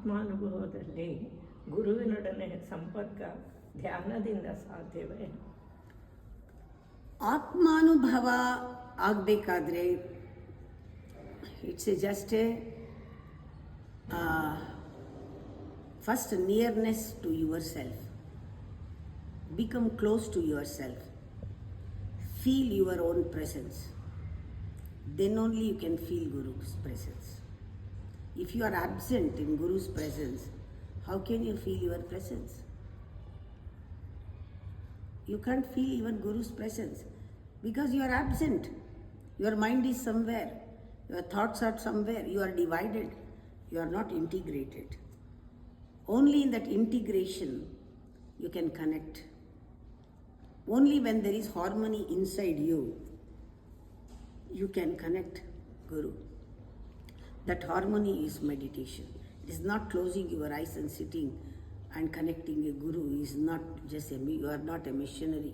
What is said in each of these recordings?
ಆತ್ಮಾನುಭವದಲ್ಲಿ ಗುರುವಿನೊಡನೆ ಸಂಪರ್ಕ ಧ್ಯಾನದಿಂದ ಸಾಧ್ಯವೇ? ಆತ್ಮಾನುಭವ ಆಗಬೇಕಾದ್ರೆ it's just a first nearness to yourself. Become close to yourself. Feel your own presence. Then only you can feel Guru's presence. If you are absent in Guru's presence, how can you feel your presence? You can't feel even Guru's presence because you are absent. Your mind is somewhere. Your thoughts are somewhere. You are divided. You are not integrated. Only in that integration you can connect. Only when there is harmony inside you, you can connect Guru. That harmony is meditation. It is not closing your eyes and sitting and connecting a Guru. Is not just you are not a missionary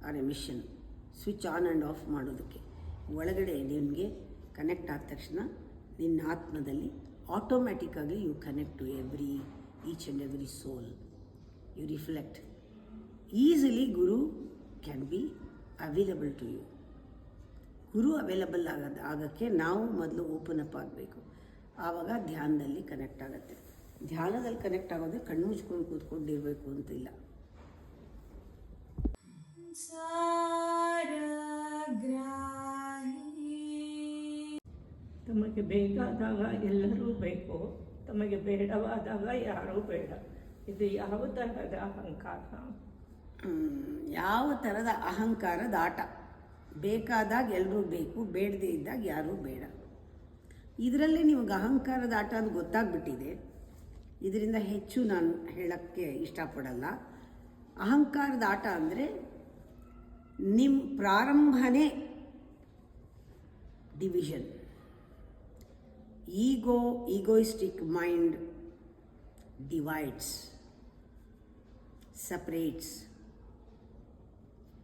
or a mission. Switch on and off ಮಾಡೋದಕ್ಕೆ ಒಳಗಡೆ ನಿಮಗೆ connect ಆದ ತಕ್ಷಣ ನಿನ್ನ ಆತ್ಮದಲ್ಲಿ ಆಟೋಮ್ಯಾಟಿಕ್ಕಾಗಿ you connect to each and every soul. You reflect. Easily guru can be available to you. ಗುರು available ಆಗೋಕ್ಕೆ ನಾವು ಮೊದಲು ಓಪನ್ ಅಪ್ ಆಗಬೇಕು. ಆವಾಗ ಧ್ಯಾನದಲ್ಲಿ ಕನೆಕ್ಟ್ ಆಗುತ್ತೆ. ಧ್ಯಾನದಲ್ಲಿ ಕನೆಕ್ಟ್ ಆಗೋದೇ ಕಣ್ಣು ಮುಚ್ಕೊಂಡು ಕೂತ್ಕೊಂಡಿರಬೇಕು ಅಂತಿಲ್ಲ. ತಮಗೆ ಬೇಕಾದಾಗ ಎಲ್ಲರೂ ಬೇಕು, ತಮಗೆ ಬೇಡವಾದಾಗ ಯಾರೂ ಬೇಡ. ಇದು ಯಾವ ತರಹದ ಅಹಂಕಾರ? ಯಾವ ಥರದ ಅಹಂಕಾರದ ಆಟ. ಬೇಕಾದಾಗ ಎಲ್ಲರೂ ಬೇಕು, ಬೇಡದೇ ಇದ್ದಾಗ ಯಾರೂ ಬೇಡ. ಇದರಲ್ಲೇ ನಿಮಗೆ ಅಹಂಕಾರದ ಆಟ ಅಂತ ಗೊತ್ತಾಗ್ಬಿಟ್ಟಿದೆ. ಇದರಿಂದ ಹೆಚ್ಚು ನಾನು ಹೇಳೋಕ್ಕೆ ಇಷ್ಟಪಡಲ್ಲ. ಅಹಂಕಾರದ ಆಟ ಅಂದರೆ ನಿಮ್ಮ ಪ್ರಾರಂಭನೇ division. Egoistic mind divides, separates.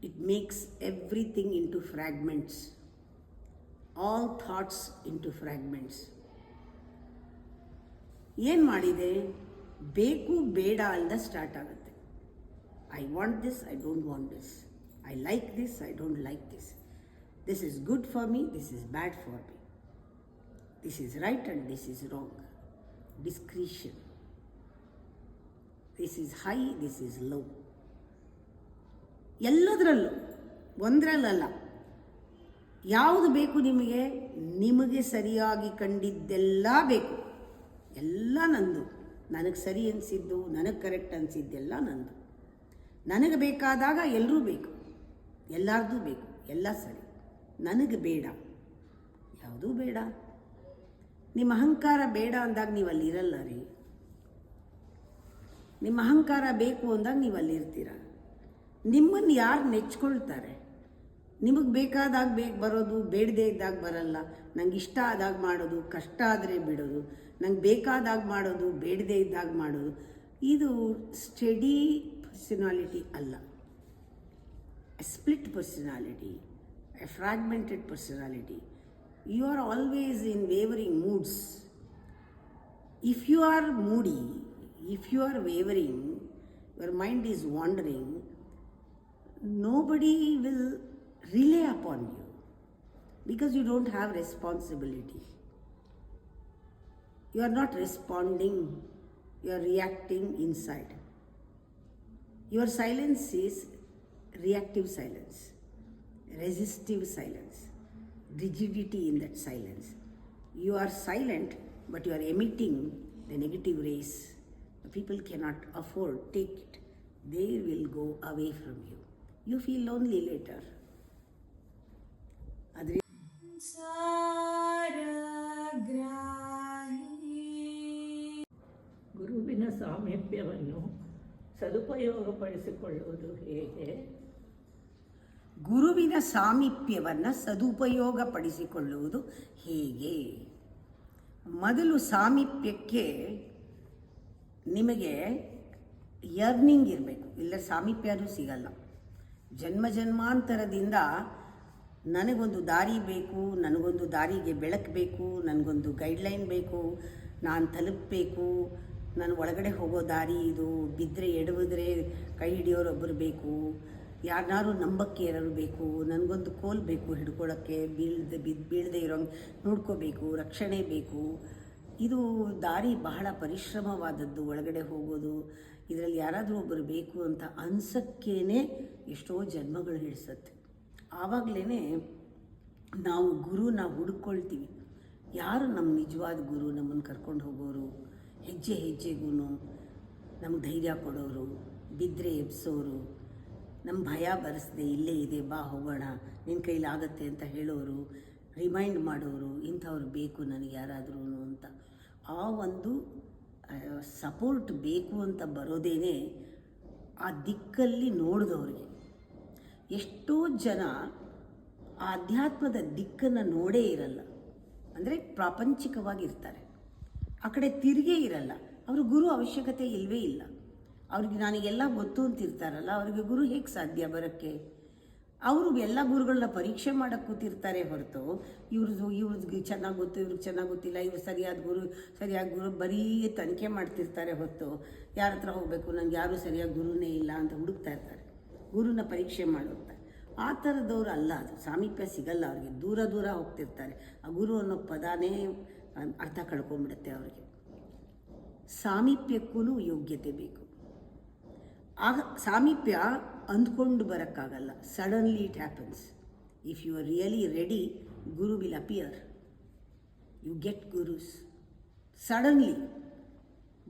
It makes everything into fragments, all thoughts into fragments. ಏನು ಮಾಡಿದೆ? ಬೇಕು ಬೇಡ ಅಲ್ದ ಸ್ಟಾರ್ಟ್ ಆಗುತ್ತೆ. I want this, I don't want this. I like this, I don't like this. This is good for me, this is bad for me. This is right and this is wrong. Discretion. This is high, this is low. ಎಲ್ಲದರಲ್ಲೂ, ಒಂದರಲ್ಲ. ಯಾವುದು ಬೇಕು ನಿಮಗೆ? ನಿಮಗೆ ಸರಿಯಾಗಿ ಕಂಡಿದ್ದೆಲ್ಲ ಬೇಕು. ಎಲ್ಲ ನಂದು. ನನಗೆ ಸರಿ ಅನಿಸಿದ್ದು, ನನಗೆ ಕರೆಕ್ಟ್ ಅನಿಸಿದ್ದೆಲ್ಲ ನಂದು. ನನಗೆ ಬೇಕಾದಾಗ ಎಲ್ಲರೂ ಬೇಕು, ಎಲ್ಲರದ್ದು ಬೇಕು, ಎಲ್ಲ ಸರಿ. ನನಗೆ ಬೇಡ, ಯಾವುದೂ ಬೇಡ. ನಿಮ್ಮ ಅಹಂಕಾರ ಬೇಡ ಅಂದಾಗ ನೀವು ಅಲ್ಲಿರಲ್ಲ ರೀ. ನಿಮ್ಮ ಅಹಂಕಾರ ಬೇಕು ಅಂದಾಗ ನೀವು ಅಲ್ಲಿರ್ತೀರ. ನಿಮ್ಮನ್ನು ಯಾರು ನೆಚ್ಕೊಳ್ತಾರೆ? ನಿಮಗೆ ಬೇಕಾದಾಗ ಬರೋದು, ಬೇಡದೇ ಇದ್ದಾಗ ಬರಲ್ಲ. ನಂಗೆ ಇಷ್ಟ ಆದಾಗ ಮಾಡೋದು, ಕಷ್ಟ ಆದರೆ ಬಿಡೋದು. ನಂಗೆ ಬೇಕಾದಾಗ ಮಾಡೋದು, ಬೇಡದೇ ಇದ್ದಾಗ ಮಾಡೋದು. ಇದು ಸ್ಟಡಿ ಪರ್ಸನಾಲಿಟಿ ಅಲ್ಲ. A split personality, A fragmented personality. You are always in wavering moods. If you are moody, if you are wavering, your mind is wandering, nobody will rely upon you because you don't have responsibility. You are not responding, you are reacting inside. Your silence is reactive silence, resistive silence. Rigidity in that silence. You are silent, but you are emitting the negative rays. People cannot afford, take it. They will go away from you. You feel lonely later. ಗುರುವಿನ ಸಾಮೀಪ್ಯವನ್ನು ಸದುಪಯೋಗಪಡಿಸಿಕೊಳ್ಳುವುದು ಹೇಗೆ? ಗುರುವಿನ ಸಾಮೀಪ್ಯವನ್ನು ಸದುಪಯೋಗಪಡಿಸಿಕೊಳ್ಳುವುದು ಹೇಗೆ? ಮೊದಲು ಸಾಮೀಪ್ಯಕ್ಕೆ ನಿಮಗೆ ಯರ್ನಿಂಗ್ ಇರಬೇಕು, ಇಲ್ಲ ಸಾಮೀಪ್ಯನೂ ಸಿಗಲ್ಲ. ಜನ್ಮ ಜನ್ಮಾಂತರದಿಂದ ನನಗೊಂದು ದಾರಿ ಬೇಕು, ನನಗೊಂದು ದಾರಿಗೆ ಬೆಳಕು ಬೇಕು, ನನಗೊಂದು ಗೈಡ್ಲೈನ್ ಬೇಕು, ನಾನು ತಲುಪಬೇಕು, ನಾನು ಒಳಗಡೆ ಹೋಗೋ ದಾರಿ ಇದು, ಬಿದ್ದರೆ ಎಡವಿದ್ರೆ ಕೈ ಹಿಡಿಯೋರೊಬ್ಬರು ಬೇಕು, ಯಾರನ್ನಾರು ನಂಬಕ್ಕೆ ಯಾರು ಬೇಕು, ನನಗೊಂದು ಕೋಲ್ ಬೇಕು ಹಿಡ್ಕೊಳ್ಳೋಕ್ಕೆ, ಬೀಳದೆ ಇರೋಂಗೆ ನೋಡ್ಕೋಬೇಕು, ರಕ್ಷಣೆ ಬೇಕು. ಇದು ದಾರಿ ಬಹಳ ಪರಿಶ್ರಮವಾದದ್ದು. ಒಳಗಡೆ ಹೋಗೋದು, ಇದರಲ್ಲಿ ಯಾರಾದರೂ ಒಬ್ಬರು ಬೇಕು ಅಂತ ಅನ್ಸಕ್ಕೇನೆ ಎಷ್ಟೋ ಜನ್ಮಗಳು ಹಿಡಿಸತ್ತೆ. ಆವಾಗಲೇ ನಾವು ಗುರುನ ಹುಡುಕೊಳ್ತೀವಿ. ಯಾರು ನಮ್ಮ ನಿಜವಾದ ಗುರು, ನಮ್ಮನ್ನು ಕರ್ಕೊಂಡು ಹೋಗೋರು, ಹೆಜ್ಜೆ ಹೆಜ್ಜೆಗೂ ನಮ್ಗೆ ಧೈರ್ಯ ಕೊಡೋರು, ಬಿದ್ದರೆ ಎಬ್ಸೋರು, ನಮ್ಮ ಭಯ ಬರೆಸದೆ ಇಲ್ಲೇ ಇದೆ ಬಾ ಹೋಗೋಣ, ನಿನ್ನ ಕೈಲಾಗತ್ತೆ ಅಂತ ಹೇಳೋರು, ರಿಮೈಂಡ್ ಮಾಡೋರು, ಇಂಥವ್ರು ಬೇಕು ನನಗೆ ಯಾರಾದ್ರೂ ಅಂತ. ಆ ಒಂದು ಸಪೋರ್ಟ್ ಬೇಕು ಅಂತ ಬರೋದೇನೆ ಆ ದಿಕ್ಕಲ್ಲಿ ನೋಡಿದವ್ರಿಗೆ. ಎಷ್ಟೋ ಜನ ಆ ಅಧ್ಯಾತ್ಮದ ದಿಕ್ಕನ್ನು ನೋಡೇ ಇರಲ್ಲ, ಅಂದರೆ ಪ್ರಾಪಂಚಿಕವಾಗಿರ್ತಾರೆ, ಆ ಕಡೆ ತಿರುಗೇ ಇರಲ್ಲ. ಅವರು ಗುರು ಅವಶ್ಯಕತೆ ಇಲ್ಲವೇ ಇಲ್ಲ. ಅವ್ರಿಗೆ ನನಗೆಲ್ಲ ಗೊತ್ತು ಅಂತಿರ್ತಾರಲ್ಲ, ಅವರಿಗೆ ಗುರು ಹೇಗೆ ಸಾಧ್ಯ ಬರೋಕ್ಕೆ? ಅವರು ಎಲ್ಲ ಗುರುಗಳನ್ನ ಪರೀಕ್ಷೆ ಮಾಡೋಕ್ಕೆ ಕೂತಿರ್ತಾರೆ ಹೊರತು ಇವ್ರಿಗೆ ಚೆನ್ನಾಗಿ ಗೊತ್ತು, ಇವ್ರಿಗೆ ಚೆನ್ನಾಗಿ ಗೊತ್ತಿಲ್ಲ, ಇವ್ರು ಸರಿಯಾದ ಗುರು ಬರೀ ತನಿಖೆ ಮಾಡ್ತಿರ್ತಾರೆ ಹೊರತು ಯಾರ ಹತ್ರ ಹೋಗಬೇಕು, ನನಗೆ ಯಾರೂ ಸರಿಯಾಗಿ ಗುರುನೇ ಇಲ್ಲ ಅಂತ ಹುಡುಕ್ತಾ ಇರ್ತಾರೆ, ಗುರುನ ಪರೀಕ್ಷೆ ಮಾಡೋಗ್ತಾರೆ. ಆ ಥರದವ್ರು ಅಲ್ಲ. ಅದು ಸಾಮೀಪ್ಯ ಸಿಗಲ್ಲ ಅವ್ರಿಗೆ, ದೂರ ದೂರ ಹೋಗ್ತಿರ್ತಾರೆ. ಆ ಗುರು ಅನ್ನೋ ಪದಾನೇ ಅರ್ಥ ಕಳ್ಕೊಂಡ್ಬಿಡುತ್ತೆ ಅವ್ರಿಗೆ. ಸಾಮೀಪ್ಯಕ್ಕೂ ಯೋಗ್ಯತೆ ಬೇಕು. ಆಗ ಸಾಮೀಪ್ಯ ಅಂದ್ಕೊಂಡು ಬರೋಕ್ಕಾಗಲ್ಲ. Suddenly it happens. If you are really ready, guru will appear. You get gurus suddenly,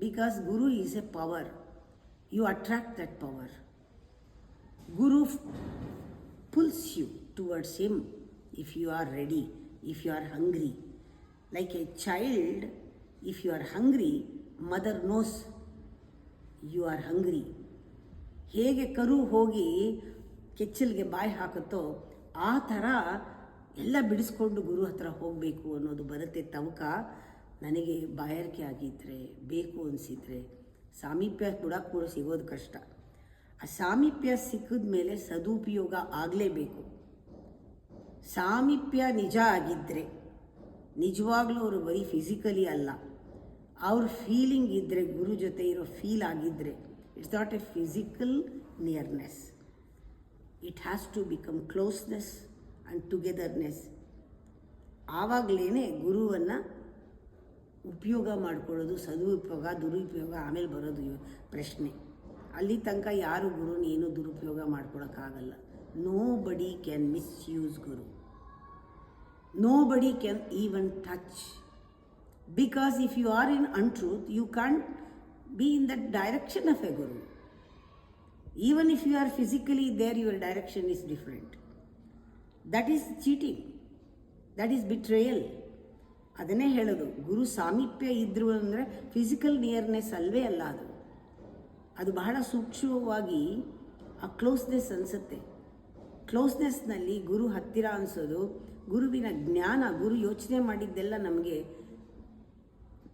because guru is a power. You attract that power. Guru pulls you towards him if you are ready, if you are hungry. Like a child, if you are hungry, mother knows you are hungry. ಹೇಗೆ ಕರು ಹೋಗಿ ಕೆಚ್ಚಲಿಗೆ ಬಾಯಿ ಹಾಕುತ್ತೋ ಆ ಥರ ಎಲ್ಲ ಬಿಡಿಸ್ಕೊಂಡು ಗುರು ಹತ್ರ ಹೋಗಬೇಕು ಅನ್ನೋದು ಬರುತ್ತೆ ತವಕ. ನನಗೆ ಬಾಯಾರಿಕೆ ಆಗಿದ್ದರೆ, ಬೇಕು ಅನಿಸಿದರೆ ಸಾಮೀಪ್ಯ ಕೂಡ ಸಿಗೋದು ಕಷ್ಟ. ಆ ಸಾಮೀಪ್ಯ ಸಿಕ್ಕಿದ ಮೇಲೆ ಸದುಪಯೋಗ ಆಗಲೇಬೇಕು. ಸಾಮೀಪ್ಯ ನಿಜ ಆಗಿದ್ದರೆ, ನಿಜವಾಗ್ಲೂ ಅವರು ಬರೀ ಫಿಸಿಕಲಿ ಅಲ್ಲ, ಅವ್ರ ಫೀಲಿಂಗ್ ಇದ್ದರೆ, ಗುರು ಜೊತೆ ಇರೋ ಫೀಲ್ ಆಗಿದ್ದರೆ, it's not a physical nearness. It has to become closeness and togetherness. ಆವಾಗಲೇ ಗುರುವನ್ನು ಉಪಯೋಗ ಮಾಡ್ಕೊಳ್ಳೋದು, ಸದುಪಯೋಗ ದುರುಪಯೋಗ ಆಮೇಲೆ ಬರೋದು ಪ್ರಶ್ನೆ. ಅಲ್ಲಿ ತನಕ ಯಾರು ಗುರುನ ಏನೂ ದುರುಪಯೋಗ ಮಾಡ್ಕೊಳಕ್ಕಾಗಲ್ಲ. Nobody can misuse guru. Nobody can even touch. Because if you are in untruth, you can't be in that direction of a guru. Even if you are physically there, your direction is different. That is cheating. That is betrayal. ಅದನ್ನೇ ಹೇಳೋದು, ಗುರು ಸಾಮೀಪ್ಯ ಇದ್ರು ಅಂದರೆ physical nearness ಅಲ್ವೇ ಅಲ್ಲ. ಅದು ಬಹಳ ಸೂಕ್ಷ್ಮವಾಗಿ ಆ ಕ್ಲೋಸ್ನೆಸ್ ಅನಿಸುತ್ತೆ. ಕ್ಲೋಸ್ನೆಸ್ನಲ್ಲಿ ಗುರು ಹತ್ತಿರ ಅನಿಸೋದು, ಗುರುವಿನ ಜ್ಞಾನ, ಗುರು ಯೋಚನೆ ಮಾಡಿದ್ದೆಲ್ಲ ನಮಗೆ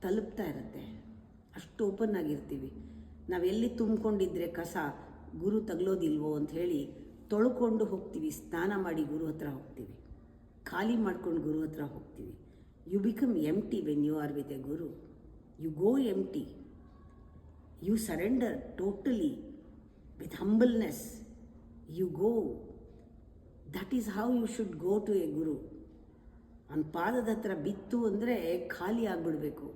ತಲುಪ್ತಾ ಇರುತ್ತೆ. ಅಷ್ಟು ಓಪನ್ ಆಗಿರ್ತೀವಿ. ನಾವೆಲ್ಲಿ ತುಂಬಿಕೊಂಡಿದ್ರೆ ಕಸ ಗುರು ತಗಲೋದಿಲ್ವೋ ಅಂಥೇಳಿ ತೊಳ್ಕೊಂಡು ಹೋಗ್ತೀವಿ. ಸ್ನಾನ ಮಾಡಿ ಗುರು ಹತ್ರ ಹೋಗ್ತೀವಿ, ಖಾಲಿ ಮಾಡ್ಕೊಂಡು ಗುರು ಹತ್ರ ಹೋಗ್ತೀವಿ. You become empty when you are with a guru. You go empty. You surrender totally with humbleness. You go. That is how you should go to a guru. ಅವನ ಪಾದದ ಹತ್ರ ಬಿತ್ತು ಅಂದರೆ ಖಾಲಿ ಆಗಿಬಿಡ್ಬೇಕು.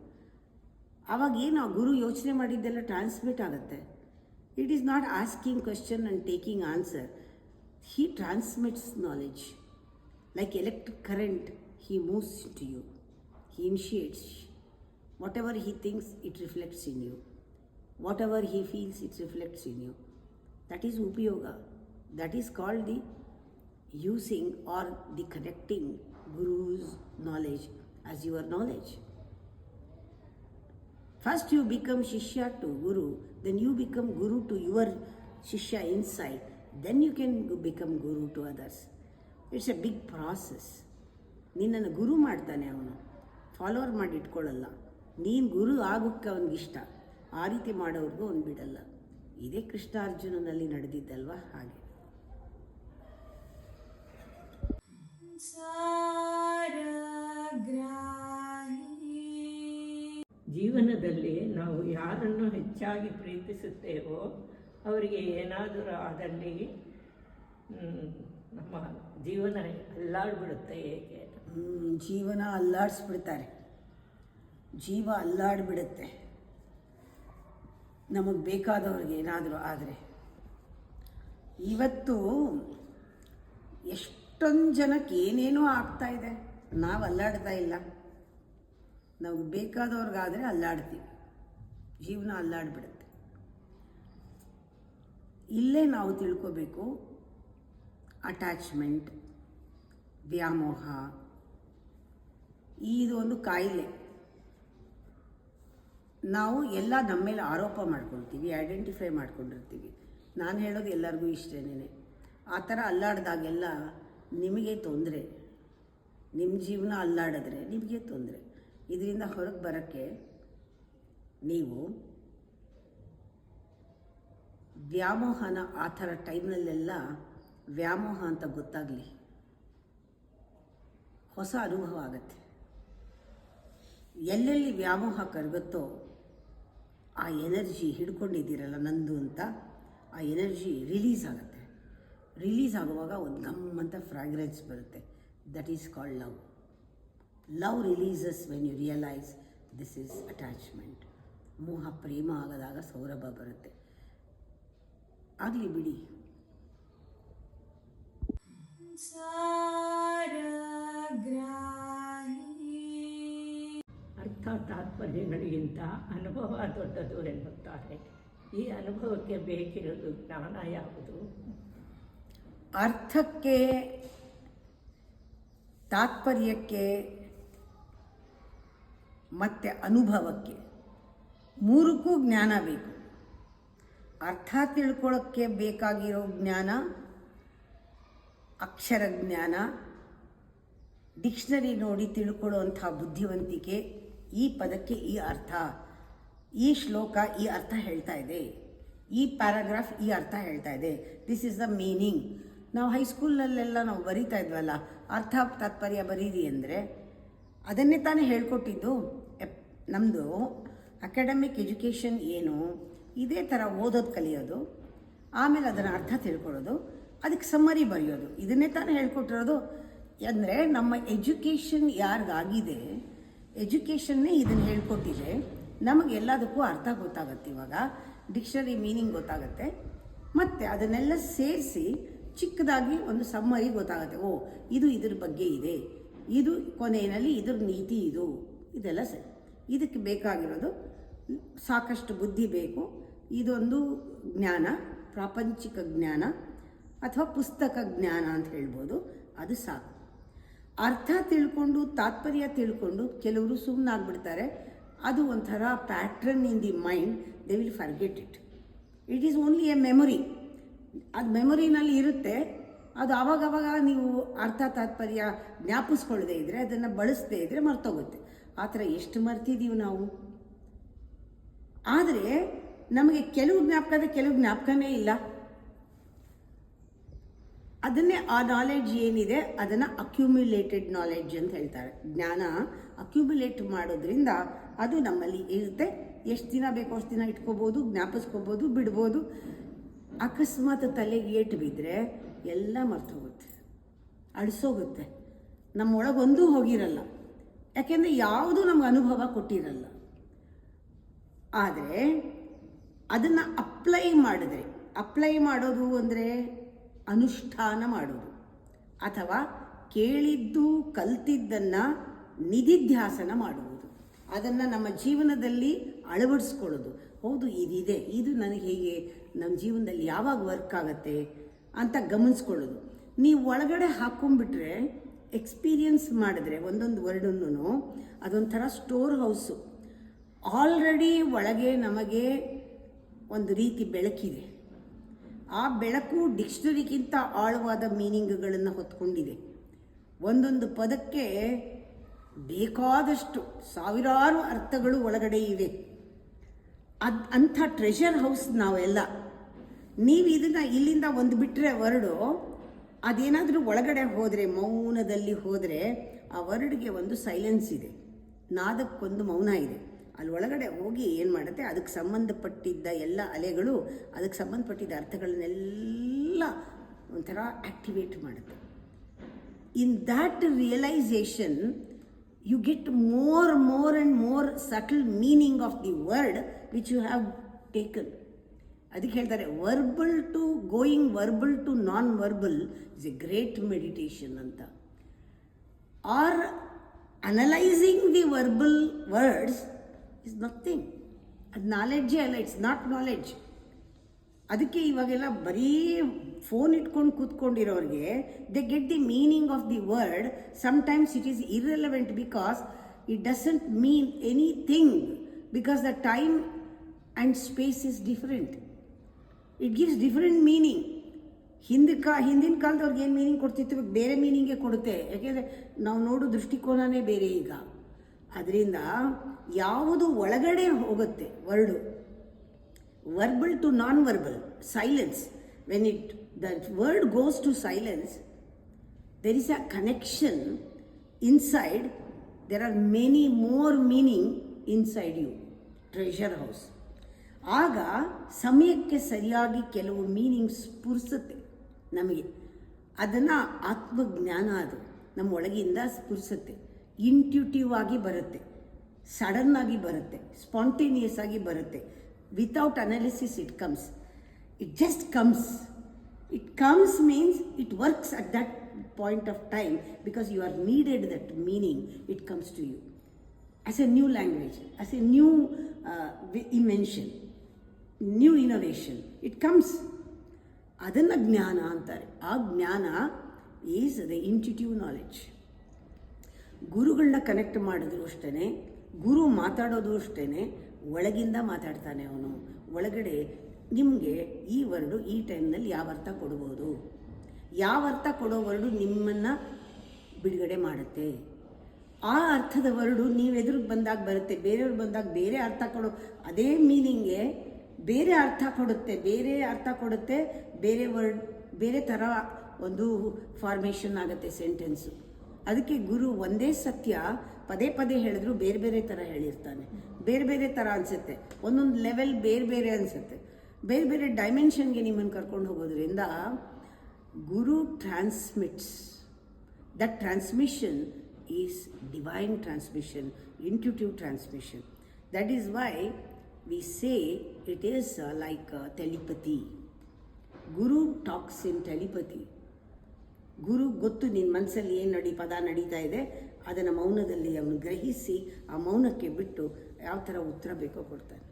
ಆವಾಗ ಏನು ಆ ಗುರು ಯೋಚನೆ ಮಾಡಿದ್ದೆಲ್ಲ ಟ್ರಾನ್ಸ್ಮಿಟ್ ಆಗುತ್ತೆ. It is not asking question and taking answer. He transmits knowledge like electric current. He moves to you. He initiates. Whatever he thinks, it reflects in you. Whatever he feels, it reflects in you. That is upayoga. That is called the using or the connecting Guru's knowledge as your knowledge. First you become Shishya to Guru, then you become Guru to your Shishya inside, then you can become Guru to others. It's a big process. ನಿನ್ನನ್ನು ಗುರು ಮಾಡ್ತಾನೆ ಅವನು, follower ಮಾಡಿ ಇಟ್ಕೊಳ್ಳಲ್ಲ. ನೀನು ಗುರು ಆಗೋಕ್ಕೆ ಅವನಿಗಿಷ್ಟ, ಆ ರೀತಿ ಮಾಡೋರ್ಗೂ ಅವ್ನು ಬಿಡಲ್ಲ. ಇದೇ ಕೃಷ್ಣಾರ್ಜುನನಲ್ಲಿ ನಡೆದಿದ್ದಲ್ವ, ಹಾಗೆ. ಜೀವನದಲ್ಲಿ ನಾವು ಯಾರನ್ನು ಹೆಚ್ಚಾಗಿ ಪ್ರೀತಿಸುತ್ತೇವೋ ಅವರಿಗೆ ಏನಾದರೂ ಆದಲ್ಲಿ ನಮ್ಮ ಜೀವನ ಅಲ್ಲಾಡ್ಬಿಡುತ್ತೆ. ಏಕೆ ಜೀವನ ಅಲ್ಲಾಡಿಸ್ಬಿಡ್ತಾರೆ, ಜೀವ ಅಲ್ಲಾಡಿಬಿಡುತ್ತೆ ನಮಗೆ ಬೇಕಾದವ್ರಿಗೆ ಏನಾದರೂ ಆದರೆ. ಇವತ್ತು ಎಷ್ಟೊಂದು ಜನಕ್ಕೆ ಏನೇನೋ ಆಗ್ತಾಯಿದೆ, ನಾವು ಅಲ್ಲಾಡ್ತಾ ಇಲ್ಲ. ನಮಗೆ ಬೇಕಾದವ್ರಿಗಾದರೆ ಅಲ್ಲಾಡ್ತೀವಿ, ಜೀವನ ಅಲ್ಲಾಡ್ಬಿಡುತ್ತೆ. ಇಲ್ಲೇ ನಾವು ತಿಳ್ಕೋಬೇಕು, ಅಟ್ಯಾಚ್ಮೆಂಟ್, ವ್ಯಾಮೋಹ ಇದು ಒಂದು ಕಾಯಿಲೆ. ನಾವು ಎಲ್ಲ ನಮ್ಮ ಮೇಲೆ ಆರೋಪ ಮಾಡ್ಕೊಳ್ತೀವಿ, ಐಡೆಂಟಿಫೈ ಮಾಡ್ಕೊಂಡಿರ್ತೀವಿ. ನಾನು ಹೇಳೋದು ಎಲ್ಲರಿಗೂ ಇಷ್ಟೇನೆ. ಆ ಥರ ಅಲ್ಲಾಡ್ದಾಗೆಲ್ಲ ನಿಮಗೆ ತೊಂದರೆ, ನಿಮ್ಮ ಜೀವನ ಅಲ್ಲಾಡಿದ್ರೆ ನಿಮಗೆ ತೊಂದರೆ. ಇದರಿಂದ ಹೊರಗೆ ಬರೋಕ್ಕೆ ನೀವು ವ್ಯಾಮೋಹನ ಆ ಥರ ಟೈಮ್ನಲ್ಲೆಲ್ಲ ವ್ಯಾಮೋಹ ಅಂತ ಗೊತ್ತಾಗಲಿ, ಹೊಸ ಅನುಭವ ಆಗುತ್ತೆ. ಎಲ್ಲೆಲ್ಲಿ ವ್ಯಾಮೋಹ ಕರಗುತ್ತೋ ಆ ಎನರ್ಜಿ ಹಿಡ್ಕೊಂಡಿದ್ದೀರಲ್ಲ ನಂದು ಅಂತ, ಆ ಎನರ್ಜಿ ರಿಲೀಸ್ ಆಗುತ್ತೆ. ರಿಲೀಸ್ ಆಗುವಾಗ ಒಂದು ಗಮ್ ಅಂತ ಫ್ರಾಗ್ರೆನ್ಸ್ ಬರುತ್ತೆ. That is called love. Love releases when you realise this is attachment. ಮೋಹ ಪ್ರೇಮ ಆಗದಾಗ ಸೌರಭ ಬರುತ್ತೆ. ಆಗಲಿ ಬಿಡಿ. ಅರ್ಥ ತಾತ್ಪರ್ಯಗಳಿಗಿಂತ ಅನುಭವ ದೊಡ್ಡದು ಎನ್ನುತ್ತಾರೆ. ಈ ಅನುಭವಕ್ಕೆ ಬೇಕಿರೋದು ಜ್ಞಾನ ಯಾವುದು? ಅರ್ಥಕ್ಕೆ, ತಾತ್ಪರ್ಯಕ್ಕೆ ಮತ್ತು ಅನುಭವಕ್ಕೆ ಮೂರಕ್ಕೂ ಜ್ಞಾನ ಬೇಕು. ಅರ್ಥ ತಿಳ್ಕೊಳ್ಳೋಕ್ಕೆ ಬೇಕಾಗಿರೋ ಜ್ಞಾನ ಅಕ್ಷರ ಜ್ಞಾನ, ಡಿಕ್ಷನರಿ ನೋಡಿ ತಿಳ್ಕೊಳ್ಳುವಂಥ ಬುದ್ಧಿವಂತಿಕೆ. ಈ ಪದಕ್ಕೆ ಈ ಅರ್ಥ, ಈ ಶ್ಲೋಕ ಈ ಅರ್ಥ ಹೇಳ್ತಾ ಇದೆ, ಈ ಪ್ಯಾರಾಗ್ರಾಫ್ ಈ ಅರ್ಥ ಹೇಳ್ತಾ ಇದೆ, ದಿಸ್ ಈಸ್ ದ ಮೀನಿಂಗ್. ನಾವು ಹೈಸ್ಕೂಲ್ನಲ್ಲೆಲ್ಲ ನಾವು ಬರೀತಾ ಇದ್ವಲ್ಲ, ಅರ್ಥ ತಾತ್ಪರ್ಯ ಬರೀರಿ ಅಂದರೆ ಅದನ್ನೇ ತಾನೇ ಹೇಳ್ಕೊಟ್ಟಿದ್ದು. ನಮ್ಮದು ಅಕಾಡೆಮಿಕ್ ಎಜುಕೇಷನ್ ಏನು, ಇದೇ ಥರ ಓದೋದು ಕಲಿಯೋದು, ಆಮೇಲೆ ಅದನ್ನು ಅರ್ಥ ತಿಳ್ಕೊಳ್ಳೋದು, ಅದಕ್ಕೆ ಸಮ್ಮರಿ ಬರೆಯೋದು, ಇದನ್ನೇ ತಾನೇ ಹೇಳ್ಕೊಟ್ಟಿರೋದು. ಅಂದರೆ ನಮ್ಮ ಎಜುಕೇಷನ್ ಯಾರಿಗಾಗಿದೆ, ಎಜುಕೇಷನ್ನೇ ಇದನ್ನು ಹೇಳ್ಕೊಟ್ಟಿದೆ. ನಮಗೆಲ್ಲದಕ್ಕೂ ಅರ್ಥ ಗೊತ್ತಾಗುತ್ತೆ. ಇವಾಗ ಡಿಕ್ಷನರಿ ಮೀನಿಂಗ್ ಗೊತ್ತಾಗುತ್ತೆ, ಮತ್ತು ಅದನ್ನೆಲ್ಲ ಸೇರಿಸಿ ಚಿಕ್ಕದಾಗಿ ಒಂದು ಸಮ್ಮರಿ ಗೊತ್ತಾಗುತ್ತೆ. ಓ, ಇದು ಇದ್ರ ಬಗ್ಗೆ ಇದೆ, ಇದು ಕೊನೆಯಲ್ಲಿ ಇದ್ರ ನೀತಿ ಇದು, ಇದೆಲ್ಲ ಸರಿ. ಇದಕ್ಕೆ ಬೇಕಾಗಿರೋದು ಸಾಕಷ್ಟು ಬುದ್ಧಿ ಬೇಕು. ಇದೊಂದು ಜ್ಞಾನ, ಪ್ರಾಪಂಚಿಕ ಜ್ಞಾನ ಅಥವಾ ಪುಸ್ತಕ ಜ್ಞಾನ ಅಂತ ಹೇಳ್ಬೋದು, ಅದು ಸಾಕು. ಅರ್ಥ ತಿಳ್ಕೊಂಡು ತಾತ್ಪರ್ಯ ತಿಳ್ಕೊಂಡು ಕೆಲವರು ಸುಮ್ಮನಾಗ್ಬಿಡ್ತಾರೆ. ಅದು ಒಂಥರ pattern in the mind, they will forget it. It is only A memory. ಅದು ಮೆಮೊರಿನಲ್ಲಿ ಇರುತ್ತೆ. ಅದು ಆವಾಗವಾಗ ನೀವು ಅರ್ಥ ತಾತ್ಪರ್ಯ ಜ್ಞಾಪಿಸ್ಕೊಳ್ಳದೆ ಇದ್ದರೆ, ಅದನ್ನು ಬಳಸದೇ ಇದ್ದರೆ ಮರ್ತೋಗುತ್ತೆ. ಆ ಥರ ಎಷ್ಟು ಮರ್ತಿದ್ದೀವಿ ನಾವು. ಆದರೆ ನಮಗೆ ಕೆಲವು ಜ್ಞಾಪಕ, ಕೆಲವು ಜ್ಞಾಪಕನೇ ಇಲ್ಲ. ಅದನ್ನೇ ಆ ನಾಲೆಡ್ಜ್ ಏನಿದೆ ಅದನ್ನು ಅಕ್ಯುಮ್ಯುಲೇಟೆಡ್ ನಾಲೆಡ್ಜ್ ಅಂತ ಹೇಳ್ತಾರೆ. ಜ್ಞಾನ ಅಕ್ಯುಮ್ಯುಲೇಟ್ ಮಾಡೋದ್ರಿಂದ ಅದು ನಮ್ಮಲ್ಲಿ ಇರುತ್ತೆ. ಎಷ್ಟು ದಿನ ಬೇಕೋ ಅಷ್ಟು ದಿನ ಇಟ್ಕೋಬೋದು, ಜ್ಞಾಪಿಸ್ಕೋಬೋದು, ಬಿಡ್ಬೋದು. ಅಕಸ್ಮಾತ್ ತಲೆಗೆ ಏಟು ಬಿದ್ದರೆ ಎಲ್ಲ ಮರ್ತೋಗುತ್ತೆ, ಅಳಿಸೋಗುತ್ತೆ. ನಮ್ಮೊಳಗೊಂದೂ ಹೋಗಿರಲ್ಲ, ಯಾಕೆಂದರೆ ಯಾವುದೂ ನಮ್ಗೆ ಅನುಭವ ಕೊಟ್ಟಿರಲ್ಲ. ಆದರೆ ಅದನ್ನು ಅಪ್ಲೈ ಮಾಡೋದು ಅಂದರೆ ಅನುಷ್ಠಾನ ಮಾಡೋದು, ಅಥವಾ ಕೇಳಿದ್ದು ಕಲ್ತಿದ್ದನ್ನು ನಿಧಿಧ್ಯಾಸನ ಮಾಡುವುದು, ಅದನ್ನು ನಮ್ಮ ಜೀವನದಲ್ಲಿ ಅಳವಡಿಸ್ಕೊಳ್ಳೋದು. ಹೌದು, ಇದಿದೆ, ಇದು ನನಗೆ ಹೇಗೆ ನಮ್ಮ ಜೀವನದಲ್ಲಿ ಯಾವಾಗ ವರ್ಕ್ ಆಗುತ್ತೆ ಅಂತ ಗಮನಿಸ್ಕೊಳ್ಳೋದು. ನೀವು ಒಳಗಡೆ ಹಾಕ್ಕೊಂಡ್ಬಿಟ್ರೆ, ಎಕ್ಸ್ಪೀರಿಯನ್ಸ್ ಮಾಡಿದ್ರೆ ಒಂದೊಂದು ವರ್ಡನ್ನು ಅದೊಂಥರ ಸ್ಟೋರ್ ಹೌಸು. ಆಲ್ರೆಡಿ ಒಳಗೆ ನಮಗೆ ಒಂದು ರೀತಿ ಬೆಳಕಿದೆ. ಆ ಬೆಳಕು ಡಿಕ್ಷನರಿಗಿಂತ ಆಳವಾದ ಮೀನಿಂಗ್ಗಳನ್ನು ಹೊತ್ಕೊಂಡಿದೆ. ಒಂದೊಂದು ಪದಕ್ಕೆ ಬೇಕಾದಷ್ಟು ಸಾವಿರಾರು ಅರ್ಥಗಳು ಒಳಗಡೆ ಇವೆ. ಅಂಥ ಟ್ರೆಷರ್ ಹೌಸ್ ನಾವೆಲ್ಲ. ನೀವು ಇದನ್ನು ಇಲ್ಲಿಂದ ಒಂದು ಬಿಟ್ಟರೆ ವರ್ಡು, ಅದೇನಾದರೂ ಒಳಗಡೆ ಹೋದರೆ, ಮೌನದಲ್ಲಿ ಹೋದರೆ, ಆ ವರ್ಡ್ಗೆ ಒಂದು ಸೈಲೆನ್ಸ್ ಇದೆ, ನಾದಕ್ಕೊಂದು ಮೌನ ಇದೆ. ಅಲ್ಲಿ ಒಳಗಡೆ ಹೋಗಿ ಏನು ಮಾಡುತ್ತೆ, ಅದಕ್ಕೆ ಸಂಬಂಧಪಟ್ಟಿದ್ದ ಎಲ್ಲ ಅಲೆಗಳು, ಅದಕ್ಕೆ ಸಂಬಂಧಪಟ್ಟಿದ್ದ ಅರ್ಥಗಳನ್ನೆಲ್ಲ ಒಂಥರ ಆ್ಯಕ್ಟಿವೇಟ್ ಮಾಡುತ್ತೆ. In that realisation you get more and more subtle meaning of the word which you have taken. ಅದಕ್ಕೆ ಹೇಳ್ತಾರೆ going verbal to non verbal is a great meditation ಅಂತ. Or analysing the verbal words is nothing. ಅದು ನಾಲೆಡ್ಜೇ ಅಲ್ಲ, it's not knowledge. ಅದಕ್ಕೆ ಇವಾಗೆಲ್ಲ ಬರೀ phone ಇಟ್ಕೊಂಡು ಕೂತ್ಕೊಂಡಿರೋರಿಗೆ they get the meaning of the word. Sometimes it is irrelevant because it doesn't mean anything, because the time and space is different. It gives different meaning. ಹಿಂದಿನ ಕಾಲದವ್ರಿಗೆ ಏನು meaning ಕೊಡ್ತಿತ್ತು, ಬೇರೆ ಮೀನಿಂಗೇ ಕೊಡುತ್ತೆ. ಯಾಕೆಂದರೆ ನಾವು ನೋಡೋ ದೃಷ್ಟಿಕೋನನೇ ಬೇರೆ ಈಗ. ಅದರಿಂದ ಯಾವುದು ಒಳಗಡೆ ಹೋಗುತ್ತೆ word, verbal to non-verbal, silence. When the word goes to silence, there is a connection inside. There are many more meaning inside you. Treasure house. ಆಗ ಸಮಯಕ್ಕೆ ಸರಿಯಾಗಿ ಕೆಲವು ಮೀನಿಂಗ್ಸ್ ಸ್ಫುರಿಸುತ್ತೆ ನಮಗೆ. ಅದನ್ನು ಆತ್ಮಜ್ಞಾನ, ಅದು ನಮ್ಮ ಒಳಗಿಂದ ಸ್ಫುರಿಸುತ್ತೆ. ಇಂಟ್ಯೂಟಿವ್ ಆಗಿ ಬರುತ್ತೆ, ಸಡನ್ ಆಗಿ ಬರುತ್ತೆ, ಸ್ಪಾಂಟೇನಿಯಸ್ ಆಗಿ ಬರುತ್ತೆ. Without analysis it comes. It just comes. It comes means it works at that point of time because you are needed that meaning. It comes to you as a new language, as a new invention, new innovation. It comes. Adanna ಜ್ಞಾನ ಅಂತಾರೆ. ಆ ಜ್ಞಾನ is the intuitive knowledge. ಗುರುಗಳನ್ನ connect ಮಾಡಿದ್ರು ಅಷ್ಟೇ, ಗುರು ಮಾತಾಡೋದು ಅಷ್ಟೇ, ಒಳಗಿಂದ ಮಾತಾಡ್ತಾನೆ ಅವನು. ಒಳಗಡೆ ನಿಮಗೆ ಈ ವರ್ಡು ಈ ಟೈಮ್ನಲ್ಲಿ ಯಾವ ಅರ್ಥ ಕೊಡ್ಬೋದು, ಯಾವ ಅರ್ಥ ಕೊಡೋ ವರ್ಡು ನಿಮ್ಮನ್ನು ಬಿಡುಗಡೆ ಮಾಡುತ್ತೆ. ಆ ಅರ್ಥದ ವರ್ಡು ನೀವು ಎದುರಿಗೆ ಬಂದಾಗ ಬರುತ್ತೆ, ಬೇರೆಯವ್ರು ಬಂದಾಗ ಬೇರೆ ಅರ್ಥ ಕೊಡೋ ಅದೇ ಮೀನಿಂಗ್ಗೆ ಬೇರೆ ಅರ್ಥ ಕೊಡುತ್ತೆ, ಬೇರೆ ವರ್ಡ್ ಬೇರೆ ಥರ ಒಂದು ಫಾರ್ಮೇಷನ್ ಆಗುತ್ತೆ ಸೆಂಟೆನ್ಸು. ಅದಕ್ಕೆ ಗುರು ಒಂದೇ ಸತ್ಯ ಪದೇ ಪದೇ ಹೇಳಿದ್ರು ಬೇರೆ ಬೇರೆ ಥರ ಹೇಳಿರ್ತಾನೆ, ಬೇರೆ ಬೇರೆ ಥರ ಅನಿಸುತ್ತೆ, ಒಂದೊಂದು ಲೆವೆಲ್ ಬೇರೆ ಬೇರೆ ಅನಿಸುತ್ತೆ, ಬೇರೆ ಬೇರೆ ಡೈಮೆನ್ಷನ್ಗೆ ನಿಮ್ಮನ್ನು ಕರ್ಕೊಂಡು ಹೋಗೋದ್ರಿಂದ guru transmits. That transmission is divine transmission, intuitive transmission. That is why we say it is like telepathy. Guru talks in telepathy. ಗುರು ಗೊತ್ತು ನಿನ್ನ ಮನಸ್ಸಲ್ಲಿ ಏನು ಪದ ನಡೀತಾ ಇದೆ, ಅದನ್ನು ಮೌನದಲ್ಲಿ ಅವನು ಗ್ರಹಿಸಿ ಆ ಮೌನಕ್ಕೆ ಬಿಟ್ಟು ಯಾವ ಥರ ಉತ್ತರ ಬೇಕೋ ಕೊಡ್ತಾನೆ.